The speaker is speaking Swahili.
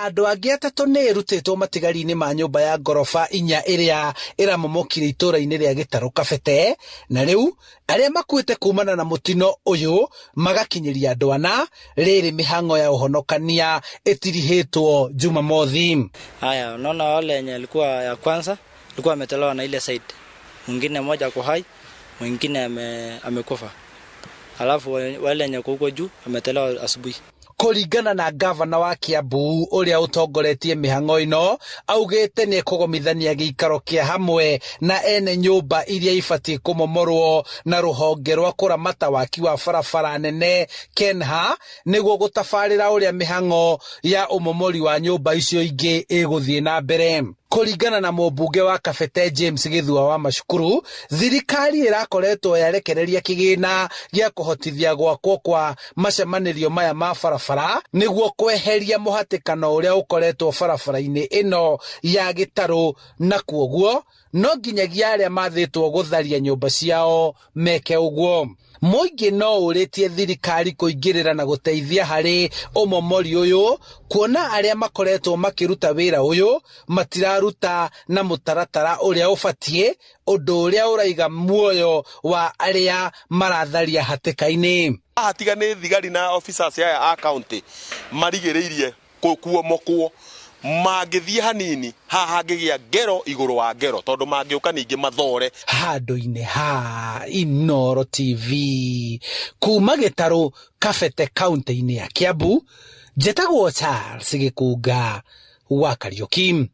andũ angĩ atatũ nĩ ĩrutĩtwo matigari-inĩ ma nyũmba ya ngoroba 4 ĩrĩa ĩramomokire itũũra-inĩ rĩa Gĩtarũ Kabete, na rĩu arĩa makuĩte kumana na mũtino ũyũ magakinyĩria andũ ana. Rĩrĩ mĩhang'o ya ũhonokania ĩtirihĩtwo Jumamothi. Haya, unaona wale yenye alikuwa ya kwanza alikuwa ametolewa na ile side, mwingine mmoja kwa hai, mwingine amekufa, alafu wale yenye huko juu ametolewa asubuhi. Kũringana na gavana wa Kiambu ũrĩa ũtongoretie mĩhang'o ĩno, augĩte nĩ kũgomithania gĩikaro kĩa hamwe na ene nyũmba iria ibatiĩ kũmomorwo na rũhonge rwa kũramata waki wa barabara nene KENHA nĩguo gũtabarĩra ũrĩa mĩhang'o ya ũmomori wa nyũmba icio ingĩ ĩgũthiĩ na mbere. Kũringana na mũmbunge wa Kabete James Gĩthua wa Macukuru, thirikari ĩrakoretwo yarekereria kĩgĩna gĩa kũhotithia gwakwo kwa macemanĩrio maya ma barabara nĩguo kweheria mũhatĩkano ũrĩa ũkoretwo barabara-inĩ ĩno ya Gĩtarũ, na kuoguo no nginyagia arĩa mathĩtwo gũtharia nyũmba ciao meke ũguo. Mũingĩ no ũrĩtie thirikari kũingĩrĩra na gũteithia harĩ ũmomori ũyũ, kuona arĩa makoretwo makĩruta wĩra ũyũ matiraruta na mũtaratara ũrĩa ũbatiĩ, ũndũ ũrĩa ũraiga muoyo wa arĩa maratharia hatĩka-inĩ. Hatiga nĩ thigari na officers aya a county marigĩrĩirie kuomokwo, mangĩthiĩ hanini haha hangĩgĩa ngero igũrũ wa ngero, tondũ mangĩũka ningĩ mathore. Handũ-inĩ ha Inooro TV kuma Gĩtarũ Kabete kaunti-inĩ ya Kiambu, njĩtagwo Charles Gĩkunga wa Kariũki.